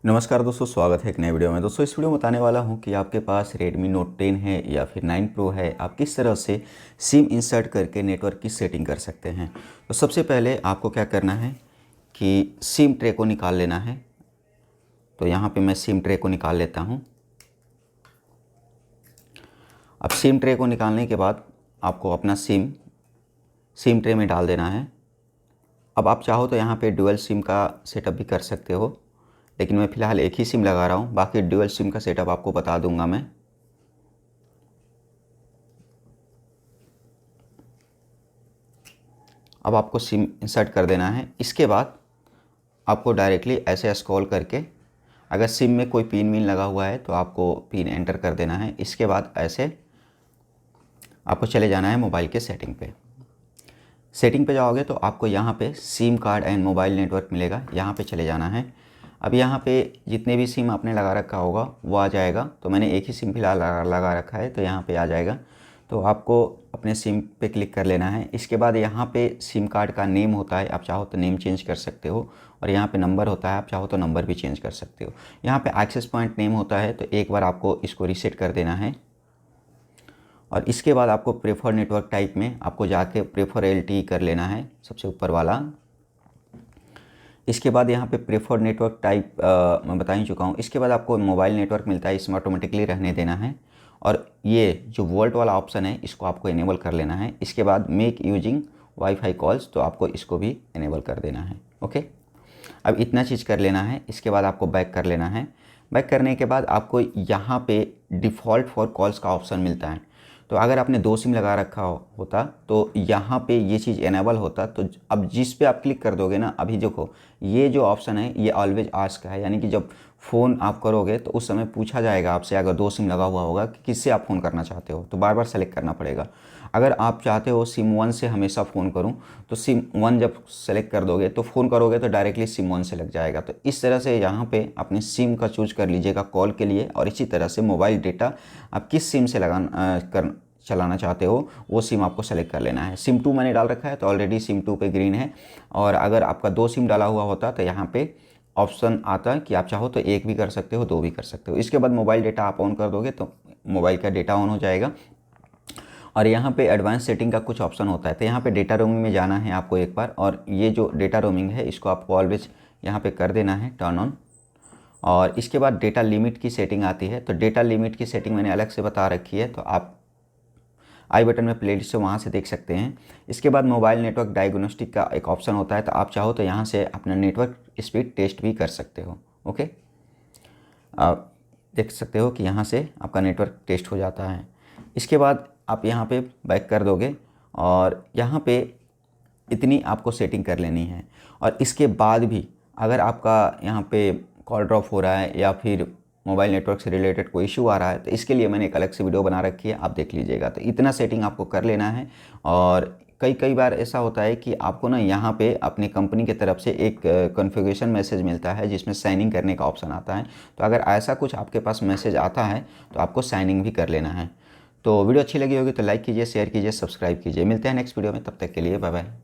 नमस्कार दोस्तों, स्वागत है एक नए वीडियो में। दोस्तों इस वीडियो में बताने वाला हूं कि आपके पास Redmi Note 10 है या फिर 9 Pro है, आप किस तरह से सिम इंसर्ट करके नेटवर्क की सेटिंग कर सकते हैं। तो सबसे पहले आपको क्या करना है कि सिम ट्रे को निकाल लेना है। तो यहाँ पे मैं सिम ट्रे को निकाल लेता हूँ। अब सिम ट्रे को निकालने के बाद आपको अपना सिम ट्रे में डाल देना है। अब आप चाहो तो यहाँ पे डुअल सिम का सेटअप भी कर सकते हो, लेकिन मैं फ़िलहाल एक ही सिम लगा रहा हूँ। बाकी डुअल सिम का सेटअप आपको बता दूंगा मैं। अब आपको सिम इंसर्ट कर देना है। इसके बाद आपको डायरेक्टली ऐसे स्क्रॉल करके, अगर सिम में कोई पिन विन लगा हुआ है तो आपको पिन एंटर कर देना है। इसके बाद ऐसे आपको चले जाना है मोबाइल के सेटिंग पे। सेटिंग पे जाओगे तो आपको यहाँ पे SIM card and mobile network मिलेगा, यहाँ पे चले जाना है। अब यहाँ पे जितने भी सिम आपने लगा रखा होगा वो आ जाएगा। तो मैंने एक ही सिम फिलहाल लगा रखा है तो यहाँ पे आ जाएगा। तो आपको अपने सिम पे क्लिक कर लेना है। इसके बाद यहाँ पे सिम कार्ड का नेम होता है, आप चाहो तो नेम चेंज कर सकते हो। और यहाँ पे नंबर होता है, आप चाहो तो नंबर भी चेंज कर सकते हो। यहाँ पे एक्सेस पॉइंट नेम होता है, तो एक बार आपको इसको रीसेट कर देना है। और इसके बाद आपको प्रेफर नेटवर्क टाइप में आपको जाके प्रेफर LTE कर लेना है, सबसे ऊपर वाला। इसके बाद यहाँ पे प्रेफर्ड नेटवर्क टाइप मैं बता ही चुका हूँ। इसके बाद आपको मोबाइल नेटवर्क मिलता है, इसमें ऑटोमेटिकली रहने देना है। और ये जो वोल्ट वाला ऑप्शन है इसको आपको इनेबल कर लेना है। इसके बाद मेक यूजिंग वाईफाई कॉल्स, तो आपको इसको भी इनेबल कर देना है। ओके, अब इतना चीज़ कर लेना है। इसके बाद आपको बैक कर लेना है। बैक करने के बाद आपको यहाँ पे डिफ़ॉल्ट फॉर कॉल्स का ऑप्शन मिलता है। तो अगर आपने 2 सिम लगा रखा होता तो यहाँ पे ये चीज़ इनेबल होता। तो अब जिस पे आप क्लिक कर दोगे ना, अभी देखो ये जो ऑप्शन है ये ऑलवेज आस्क है, यानी कि जब फ़ोन आप करोगे तो उस समय पूछा जाएगा आपसे, अगर 2 सिम लगा हुआ होगा, कि किससे आप फ़ोन करना चाहते हो, तो बार बार सेलेक्ट करना पड़ेगा। अगर आप चाहते हो सिम 1 से हमेशा फ़ोन करूं, तो सिम 1 जब सेलेक्ट कर दोगे तो फ़ोन करोगे तो डायरेक्टली सिम 1 से लग जाएगा। तो इस तरह से यहाँ पे अपने सिम का चूज कर लीजिएगा कॉल के लिए। और इसी तरह से मोबाइल डेटा आप किस सिम से चलाना चाहते हो वो सिम आपको सेलेक्ट कर लेना है। सिम 2 मैंने डाल रखा है तो ऑलरेडी सिम 2 पे ग्रीन है। और अगर आपका 2 सिम डाला हुआ होता तो यहाँ पे ऑप्शन आता कि आप चाहो तो 1 भी कर सकते हो, 2 भी कर सकते हो। इसके बाद मोबाइल डेटा आप ऑन कर दोगे तो मोबाइल का डेटा ऑन हो जाएगा। और यहाँ पे एडवांस सेटिंग का कुछ ऑप्शन होता है, तो यहाँ पे डेटा रोमिंग में जाना है आपको एक बार। और ये जो डेटा रोमिंग है इसको आपको ऑलवेज यहाँ पे कर देना है टर्न ऑन। और इसके बाद डेटा लिमिट की सेटिंग आती है। तो डेटा लिमिट की सेटिंग मैंने अलग से बता रखी है, तो आप आई बटन में प्लेलिस्ट से वहाँ से देख सकते हैं। इसके बाद मोबाइल नेटवर्क डायग्नोस्टिक का एक ऑप्शन होता है, तो आप चाहो तो यहाँ से अपना नेटवर्क स्पीड टेस्ट भी कर सकते हो। ओके, आप देख सकते हो कि यहाँ से आपका नेटवर्क टेस्ट हो जाता है। इसके बाद आप यहाँ पे बैक कर दोगे और यहाँ पे इतनी आपको सेटिंग कर लेनी है। और इसके बाद भी अगर आपका यहाँ पे कॉल ड्रॉप हो रहा है या फिर मोबाइल नेटवर्क से रिलेटेड कोई इशू आ रहा है, तो इसके लिए मैंने एक अलग से वीडियो बना रखी है, आप देख लीजिएगा। तो इतना सेटिंग आपको कर लेना है। और कई बार ऐसा होता है कि आपको ना यहाँ पे अपनी कंपनी की तरफ से एक कॉन्फ़िगरेशन मैसेज मिलता है जिसमें साइनिंग करने का ऑप्शन आता है। तो अगर ऐसा कुछ आपके पास मैसेज आता है तो आपको साइनिंग भी कर लेना है। तो वीडियो अच्छी लगी होगी तो लाइक कीजिए, शेयर कीजिए, सब्सक्राइब कीजिए। मिलते हैं नेक्स्ट वीडियो में, तब तक के लिए बाय बाय।